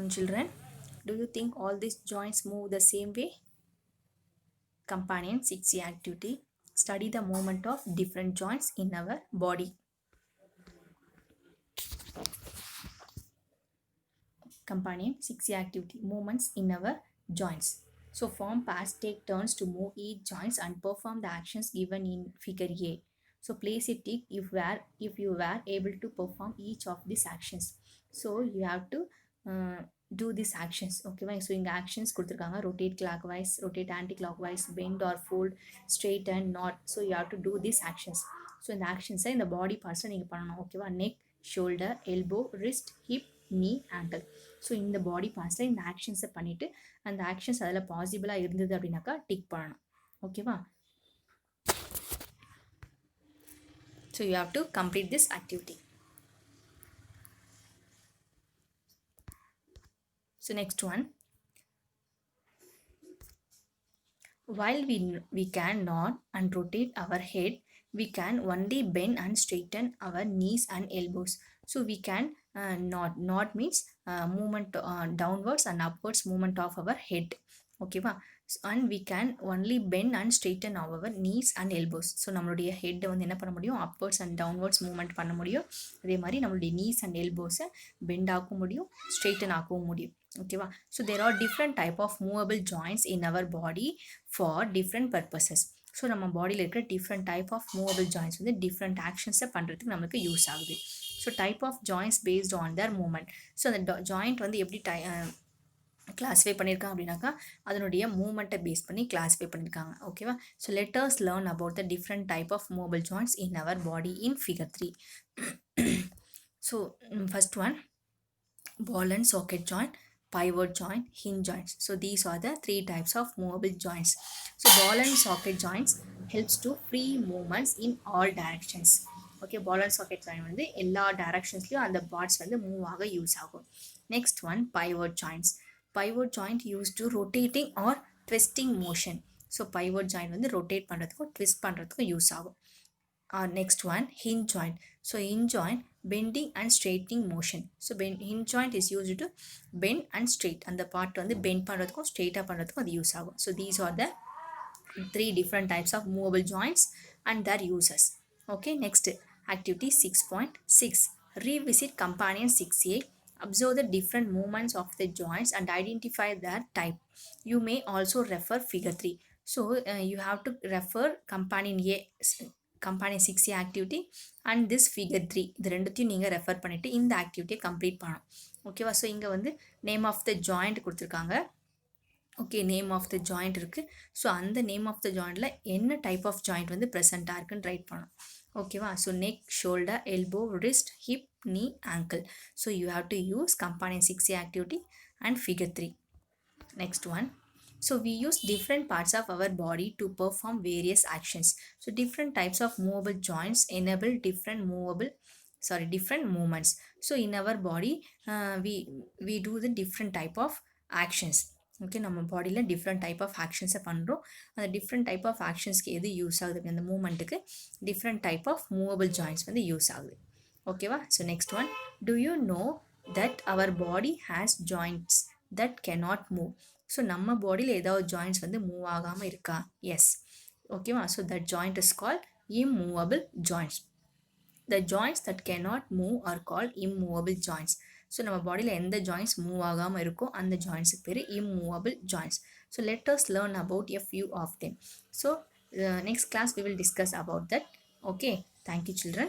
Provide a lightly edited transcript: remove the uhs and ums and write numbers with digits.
Children, do you think all these joints move the same way? Companion 6C activity. Study the movement of different joints in our body. Companion 6C activity. Movements in our joints. So form pairs, take turns to move each joints and perform the actions given in figure A. So place a tick if you were able to perform each of these actions. So you have to do these actions. Okay, so இங்க actions கொடுத்திருக்காங்க. Rotate clockwise, rotate anti-clockwise, bend or fold, straighten, knot. So you have to do these actions. So இந்த actions இந்த body parts நீங்கள் பண்ணணும். ஓகேவா, neck, shoulder, elbow, wrist, hip, knee, ankle. So இந்த பாடி பார்ட்ஸில் இந்த ஆக்ஷன்ஸை பண்ணிவிட்டு அந்த ஆக்ஷன்ஸ் அதில் பாசிபிளாக இருந்தது அப்படின்னாக்கா டிக் பண்ணணும். ஓகேவா, so you have to complete this activity. So next one, while we can nod and rotate our head, we can only bend and straighten our knees and elbows. So we can nod means movement downwards and upwards movement of our head. Okay va, and we can only bend and straighten our knees and elbows. So நம்மளுடைய head வந்து என்ன பண்ண முடியும், upwards and downwards movement பண்ண முடியும். அதே மாதிரி நம்மளுடைய knees and elbows bend ஆக்க முடியும், straighten ஆக்கவும் முடியும். ஓகேவா, so there are different type of movable joints in our body for different purposes. So நம்ம பாடியில் இருக்கிற different type of movable joints வந்து டிஃப்ரெண்ட் ஆக்ஷன்ஸை பண்ணுறதுக்கு நமக்கு யூஸ் ஆகுது. So type of joints based on their moment. So அந்த joint வந்து எப்படி கிளாஸிஃபை பண்ணியிருக்காங்க அப்படின்னாக்கா அதனுடைய மூமெண்ட்டை பேஸ் பண்ணி கிளாஸிஃபை பண்ணியிருக்காங்க. ஓகேவா, so let us learn about the different type of movable joints in our body in figure 3. So first one, ball and socket joint, pivot joint, hinge joints. So these are the three types of movable joints. So ball and socket joints helps to free movements in all directions. Okay, ball and socket joint வந்து எல்லா directionsலயும் அந்த parts வந்து move ஆக use ஆகும். Next one, pivot joints. Pivot joint used to rotating or twisting motion. So pivot joint வந்து rotate பண்ணுறதுக்கும் twist பண்ணுறதுக்கும் use ஆகும். Next one, hinge joint. So hinge joint, bending and straightening motion. So hinge joint is used to bend and straight. And the part வந்து bend பண்ணுறதுக்கும் straight பண்ணுறதுக்கும் அது use ஆகும். So these are the three different types of movable joints and their uses. Okay, next activity 6.6. Revisit companion 6A. Observe the different movements of the joints and identify their type. You may also refer figure 3. So you have to refer companion A, companion 6A activity and this figure 3. இது ரெண்டுத்தையும் நீங்கள் refer பண்ணிவிட்டு இந்த ஆக்டிவிட்டியை complete பண்ணணும். ஓகேவா, so இங்கே வந்து name of the joint கொடுத்துருக்காங்க. Okay, name of the joint இருக்குது. ஸோ அந்த நேம் ஆஃப் த ஜாயிண்டில் என்ன டைப் ஆஃப் ஜாயிண்ட் வந்து ப்ரெசென்ட்டாக இருக்குன்னு ரைட் பண்ணணும். ஓகேவா, so neck, shoulder, elbow, wrist, hip, knee, ankle. So you have to use companion 6A activity and figure 3. Next one, so we use different parts of our body to perform various actions. So different types of movable joints enable different movements. So in our body we do the different type of actions. Okay, நம்ம பாடியில் different type of ஆக்ஷன்ஸை பண்ணுறோம். அந்த different type of ஆக்ஷன்ஸ்க்கு எது use ஆகுது, அந்த மூமெண்ட்டுக்கு different type of movable joints வந்து use ஆகுது. ஓகேவா, so next one, do you know that our body has joints that cannot move. So நம்ம பாடியில் ஏதாவது ஜாயின்ட்ஸ் வந்து மூவ் ஆகாமல் இருக்கா? எஸ். ஓகேவா, so that joint is called immovable joints. The joints that cannot move are called immovable joints. So நம்ம பாடியில் எந்த ஜாயின்ட்ஸ் மூவ் ஆகாமல் இருக்கோ அந்த ஜாயின்ட்ஸுக்கு பேர் immovable joints. So let us learn about a few of them. So next class we will discuss about that. Okay, thank you children.